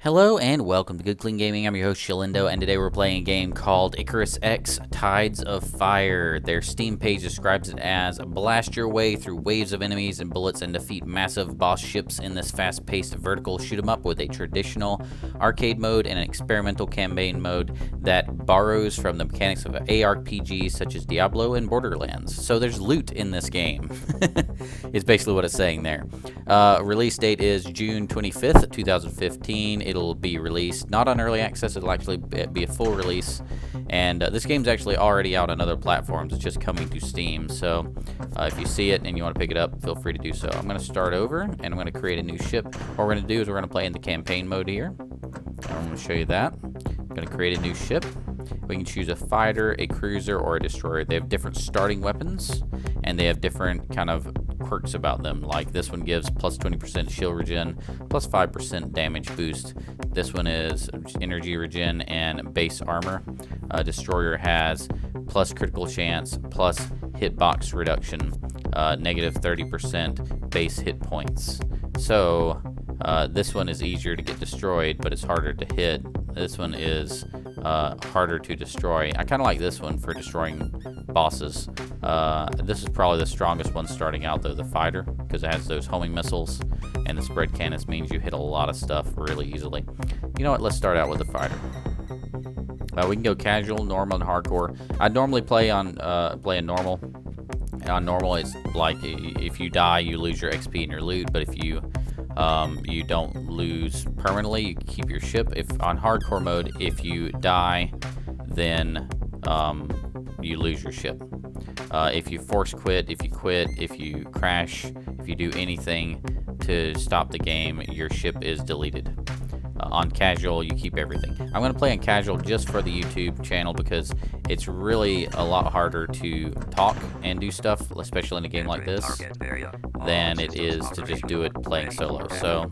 Hello and welcome to Good Clean Gaming. I'm your host Shilindo, and today we're playing a game called Icarus-X Tides of Fire. Their Steam page describes it as blast your way through waves of enemies and bullets and defeat massive boss ships in this fast-paced vertical shoot 'em up with a traditional arcade mode and an experimental campaign mode that borrows from the mechanics of ARPGs such as Diablo and Borderlands. So there's loot in this game. It's basically what it's saying there. Release date is June 25th, 2015. It'll be released not on early access. It'll actually be a full release, and this game's actually already out on other platforms. It's just coming to Steam. So if you see it and you want to pick it up, feel free to do so. I'm going to start over and I'm going to create a new ship. What we're going to do is we're going to play in the campaign mode here. I'm going to show you that. I'm going to create a new ship. We can choose a fighter, a cruiser, or a destroyer. They have different starting weapons, and they have different kind of quirks about them. Like this one gives plus 20% shield regen, plus 5% damage boost. This one is energy regen and base armor. Destroyer has plus critical chance, plus hitbox reduction, negative 30% base hit points. So this one is easier to get destroyed, but it's harder to hit. This one is harder to destroy. I kind of like this one for destroying bosses. This is probably the strongest one starting out, though, the fighter, because it has those homing missiles, and the spread cannons means you hit a lot of stuff really easily. You know what? Let's start out with the fighter. We can go casual, normal, and hardcore. I normally play on normal. And on normal, it's like if you die, you lose your XP and your loot, but if you don't lose permanently, you keep your ship. If on hardcore mode, if you die, then you lose your ship. If you force quit, if you quit, if you crash, if you do anything to stop the game, your ship is deleted. On casual, you keep everything. I'm going to play on casual just for the YouTube channel because it's really a lot harder to talk and do stuff, especially in a game like this, than it is to just do it playing solo. So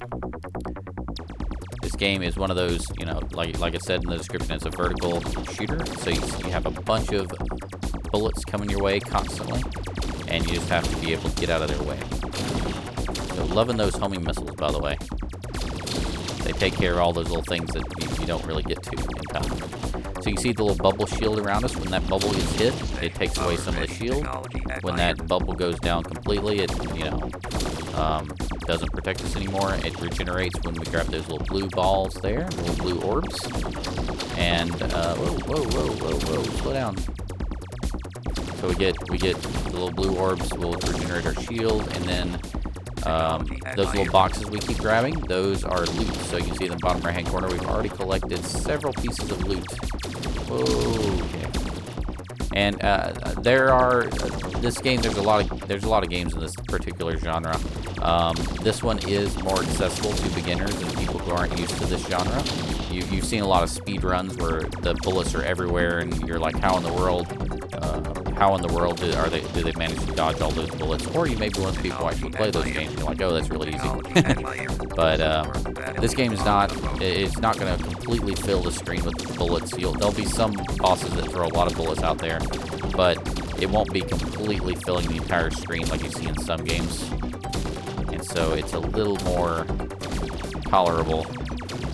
this game is one of those, you know, like I said in the description, it's a vertical shooter. So you have a bunch of bullets coming your way constantly, and you just have to be able to get out of their way. So loving those homing missiles, by the way. They take care of all those little things that you don't really get to in time. So you can see the little bubble shield around us. When that bubble gets hit, it takes away some of the shield. When that bubble goes down completely, it doesn't protect us anymore. It regenerates when we grab those little blue balls there, little blue orbs. And whoa, slow down. So we get the little blue orbs will regenerate our shield, and then those little boxes we keep grabbing, those are loot. So you can see in the bottom right hand corner, we've already collected several pieces of loot. Okay. And this game, there's a lot of games in this particular genre. This one is more accessible to beginners and people who aren't used to this genre. You've seen a lot of speed runs where the bullets are everywhere, and you're like, how in the world do they manage to dodge all those bullets? Or you may be one of the people who actually play those games and you're like, oh, that's really easy. But this game is not going to completely fill the screen with bullets. There'll be some bosses that throw a lot of bullets out there, but it won't be completely filling the entire screen like you see in some games. And so it's a little more tolerable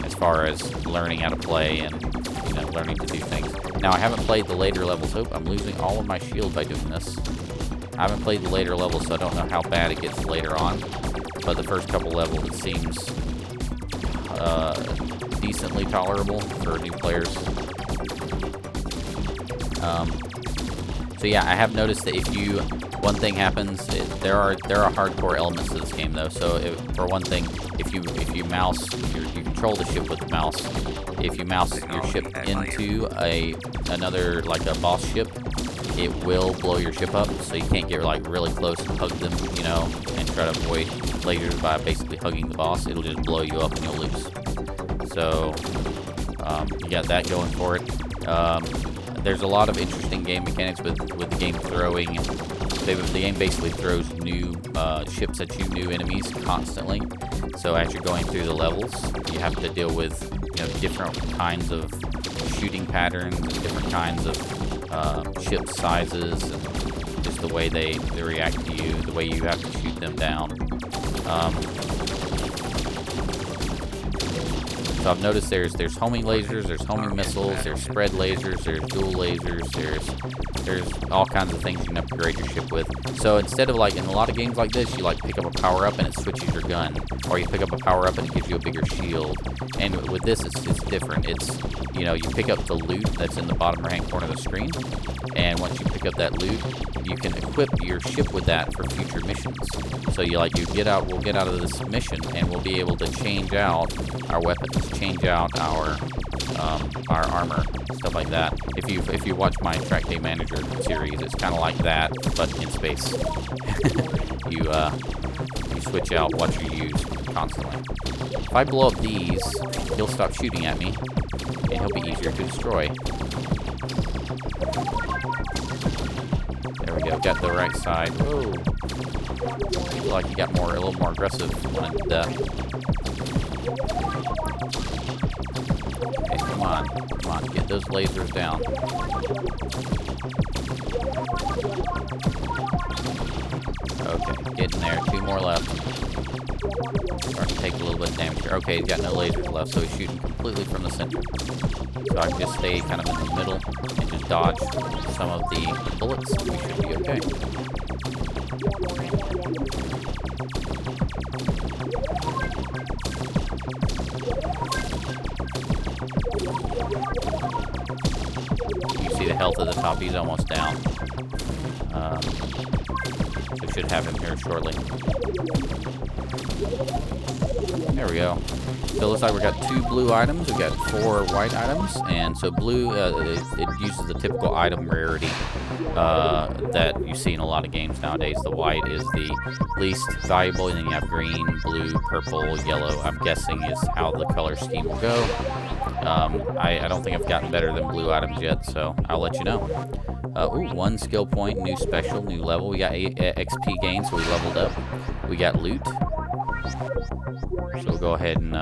as far as learning how to play and learning to do things. Now, I haven't played the later levels. Oh, I'm losing all of my shield by doing this. I haven't played the later levels, so I don't know how bad it gets later on. But the first couple levels, it seems decently tolerable for new players. So yeah, I have noticed that one thing happens, there are hardcore elements to this game though. So for one thing, if you mouse, you control the ship with the mouse. If you mouse your ship into another, like a boss ship, it will blow your ship up. So you can't get like really close and hug them, and try to avoid lasers by basically hugging the boss. It'll just blow you up and you'll lose. So you got that going for it. There's a lot of interesting game mechanics with the game throwing. The game basically throws new ships at you, new enemies constantly. So as you're going through the levels, you have to deal with different kinds of shooting patterns and different kinds of ship sizes, and just the way they react to you, the way you have to shoot them down. So So I've noticed there's homing lasers, there's homing missiles, there's spread lasers, there's dual lasers, there's all kinds of things you can upgrade your ship with. So instead of like in a lot of games like this, you like pick up a power up and it switches your gun, or you pick up a power up and it gives you a bigger shield. And with this, it's different. It's, you know, you pick up the loot that's in the bottom right hand corner of the screen, and once you pick up that loot, you can equip your ship with that for future missions. So we'll get out of this mission, and we'll be able to change out our weapons, change out our armor, stuff like that. If you watch my Track Day Manager series, it's kind of like that, but in space. you switch out what you use constantly. If I blow up these, he'll stop shooting at me, and he'll be easier to destroy. There we go, got the right side. Whoa. I feel like he got a little more aggressive when I did that. Okay, come on, get those lasers down. Okay, get in there, 2 more left. Starting to take a little bit of damage here. Okay, he's got no lasers left, so he's shooting completely from the center. So I can just stay kind of in the middle and just dodge some of the bullets. We should be okay. You see the health at the top, he's almost down. We should have him here shortly. There we go. So it looks like we got 2 blue items, we got 4 white items, and so blue, it uses the typical item rarity that you see in a lot of games nowadays. The white is the least valuable, and then you have green, blue, purple, yellow. I'm guessing is how the color scheme will go. I don't think I've gotten better than blue items yet, so I'll let you know. Ooh, 1 skill point, new special, new level. We got 8 XP gains, so we leveled up. We got loot. So we'll go ahead and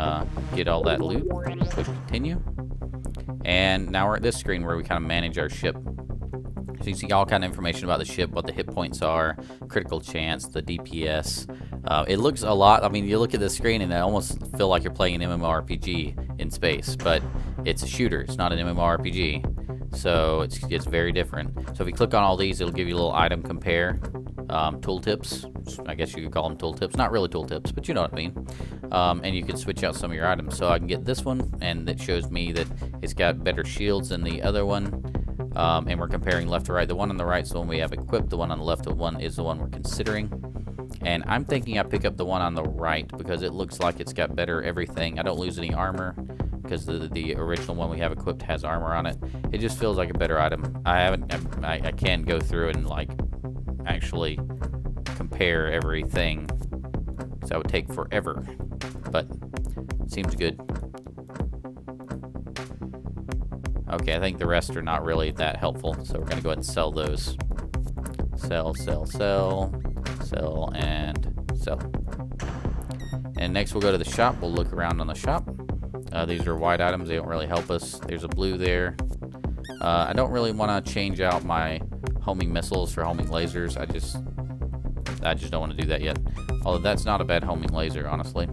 get all that loot. Push continue. And now we're at this screen where we kind of manage our ship. So you see all kind of information about the ship, what the hit points are, critical chance, the DPS. It looks a lot, I mean, you look at the screen and I almost feel like you're playing an MMORPG in space, but it's a shooter, it's not an MMORPG. So it's very different. So if you click on all these, it'll give you a little item compare, tooltips. I guess you could call them tooltips. Not really tooltips, but you know what I mean. And you can switch out some of your items. So I can get this one, and it shows me that it's got better shields than the other one. And we're comparing left to right. The one on the right is the one we have equipped. The one on the left is the one we're considering. And I'm thinking I pick up the one on the right because it looks like it's got better everything. I don't lose any armor, because the original one we have equipped has armor on it. It just feels like a better item. I can't go through and like actually compare everything, because that would take forever, but it seems good. Okay, I think the rest are not really that helpful, so we're gonna go ahead and sell those. Sell, and sell. And next we'll go to the shop. We'll look around on the shop. These are white items, they don't really help us. There's a blue there. I don't really want to change out my homing missiles for homing lasers. I just don't want to do that yet. Although that's not a bad homing laser, honestly.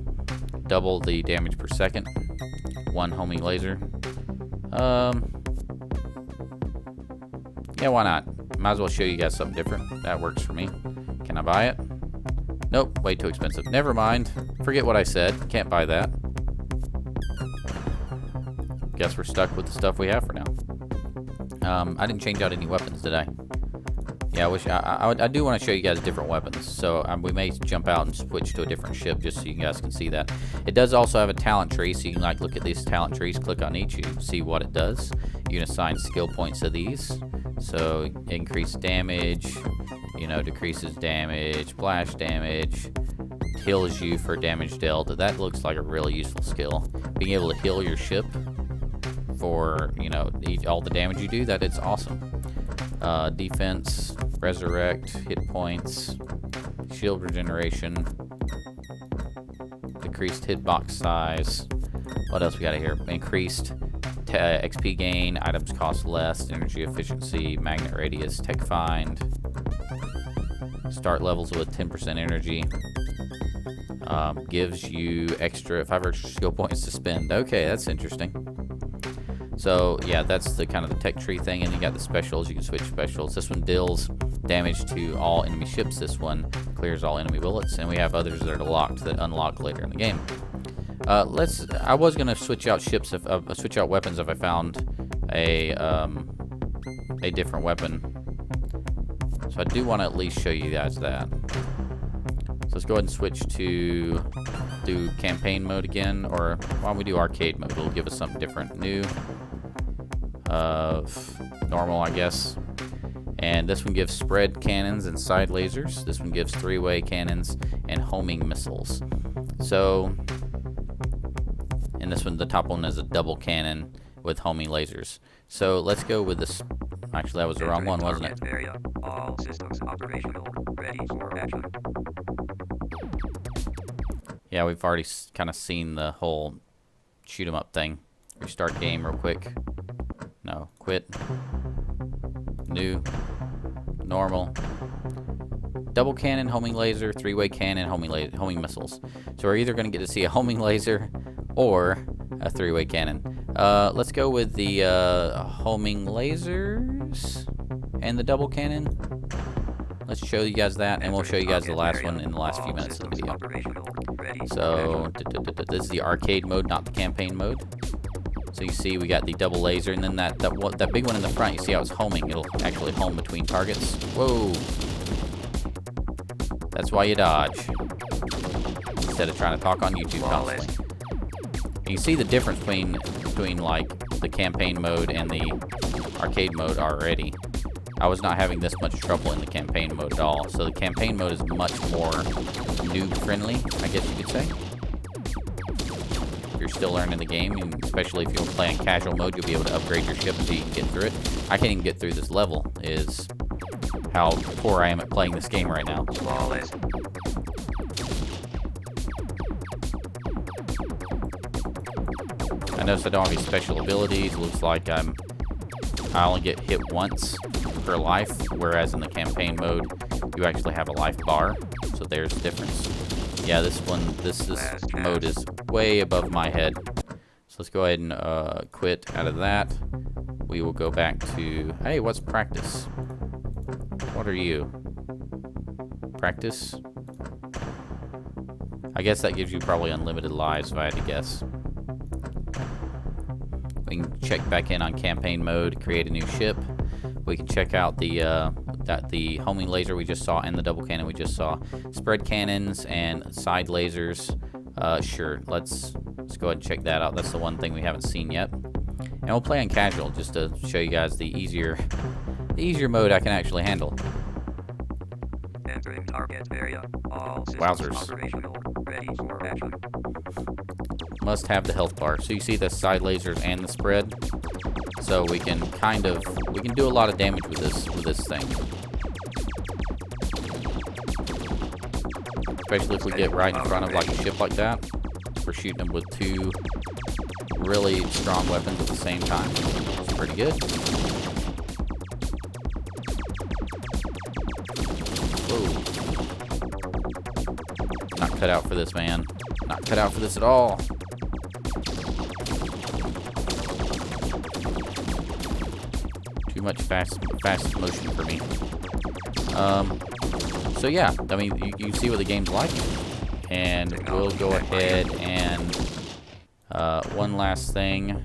Double the damage per second. 1 homing laser. Yeah, why not? Might as well show you guys something different. That works for me. Can I buy it? Nope, way too expensive. Never mind. Forget what I said. Can't buy that. Guess we're stuck with the stuff we have for now. I didn't change out any weapons, did I? Yeah, I do want to show you guys different weapons. So we may jump out and switch to a different ship just so you guys can see that. It does also have a talent tree, so you can like look at these talent trees, click on each, you see what it does. You can assign skill points to these. So increase damage, you know, decreases damage, splash damage, heals you for damage dealt. That looks like a really useful skill. Being able to heal your ship for, you know, all the damage you do, that is awesome. Defense, resurrect, hit points, shield regeneration, decreased hitbox size. What else we got here? Increased XP gain, items cost less, energy efficiency, magnet radius, tech find, start levels with 10% energy. Gives you 5 extra skill points to spend. Okay, that's interesting. So yeah, that's the kind of the tech tree thing, and you got the specials. You can switch specials. This one deals damage to all enemy ships. This one clears all enemy bullets, and we have others that are locked that unlock later in the game. I was gonna switch out ships switch out weapons if I found a different weapon. So I do want to at least show you guys that. So let's go ahead and switch to do campaign mode again, or why don't we do arcade mode? It'll give us something different, new, normal, I guess. And this one gives spread cannons and side lasers. This one gives 3-way cannons and homing missiles. So, and this one, the top one, is a double cannon with homing lasers. So let's go with this. Actually, that was the wrong one, wasn't it? Area. All systems operational. Ready for action. Yeah, we've already kind of seen the whole shoot 'em up thing. Restart game real quick. No, quit. New. Normal. Double cannon, homing laser, 3-way cannon, homing missiles. So we're either going to get to see a homing laser or a 3-way cannon. Let's go with the homing lasers and the double cannon. Let's show you guys that, and we'll show you guys the last one in the last few minutes of the video. So this is the arcade mode, not the campaign mode. So you see we got the double laser, and then that big one in the front, you see how it's homing. It'll actually home between targets. Whoa. That's why you dodge, instead of trying to talk on YouTube constantly. And you see the difference between like the campaign mode and the arcade mode already. I was not having this much trouble in the campaign mode at all. So the campaign mode is much more noob friendly, I guess you could say. If you're still learning the game, and especially if you're playing casual mode, you'll be able to upgrade your ship until you can get through it. I can't even get through this level, is how poor I am at playing this game right now. I notice I don't have any special abilities. Looks like I only get hit once per life, whereas in the campaign mode, you actually have a life bar. So there's the difference. Yeah, this mode is way above my head. So let's go ahead and quit out of that. We will go back to, hey, what's practice? What are you? Practice? I guess that gives you probably unlimited lives if I had to guess. We can check back in on campaign mode, create a new ship. We can check out the homing laser we just saw and the double cannon we just saw. Spread cannons and side lasers. Sure, let's go ahead and check that out. That's the one thing we haven't seen yet. And we'll play on casual just to show you guys the easier mode I can actually handle. Entering target area. All systems Wowzers. operational. Ready for action. Must have the health bar. So you see the side lasers and the spread. So we can do a lot of damage with this thing. Especially if we get right in front of like a ship like that. We're shooting them with 2 really strong weapons at the same time. It's pretty good. Whoa. Not cut out for this, man. Not cut out for this at all. Too much fast motion for me. So yeah, I mean, you see what the game's like, and we'll go ahead and one last thing.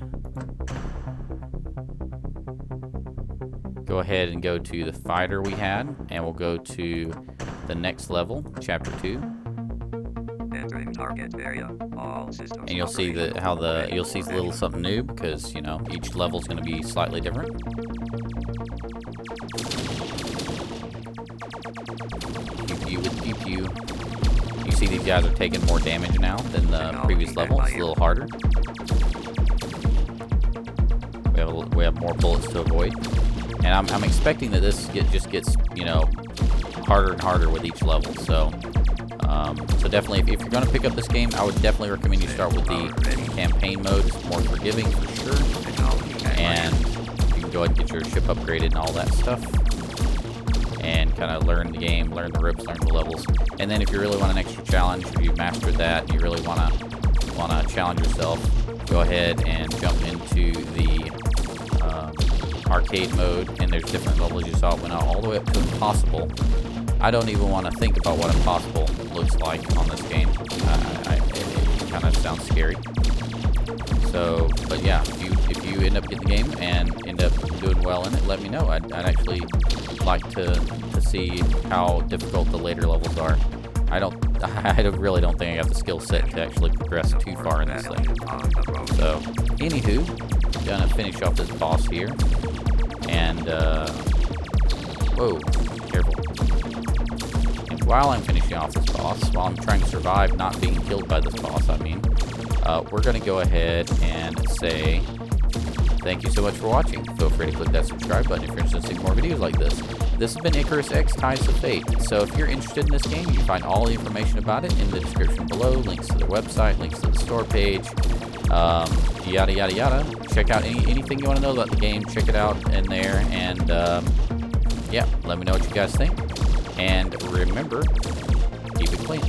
Go ahead and go to the fighter we had, and we'll go to the next level, chapter 2. Entering target area. All systems And you'll see you'll see a little something new, because you know each level's going to be slightly different. You see these guys are taking more damage now than the previous level. It's a little harder. We have more bullets to avoid, and I'm expecting that this just gets, you know, harder and harder with each level. So definitely, if you're going to pick up this game, I would definitely recommend you start with the campaign mode. It's more forgiving for sure, and you can go ahead and get your ship upgraded and all that stuff. and kind of learn the game, learn the ropes, learn the levels. And then if you really want an extra challenge, if you've mastered that and you really want to challenge yourself, go ahead and jump into the arcade mode, and there's different levels. You saw it went out all the way up to impossible. I don't even want to think about what impossible looks like on this game. It kind of sounds scary. So, but yeah, if you end up getting the game and end up doing well in it, let me know. I'd actually like to see how difficult the later levels are. I really don't think I got the skill set to actually progress too far in this thing. So, anywho, gonna finish off this boss here. And, whoa, careful. And while I'm finishing off this boss, while I'm trying to survive not being killed by this boss, we're gonna go ahead and say thank you so much for watching. Feel free to click that subscribe button if you're interested in seeing more videos like this. This has been Icarus-X Tides of Fate. So if you're interested in this game, you can find all the information about it in the description below. Links to their website, links to the store page, yada yada yada. Check out anything you want to know about the game. Check it out in there, and yeah, let me know what you guys think. And remember, keep it clean.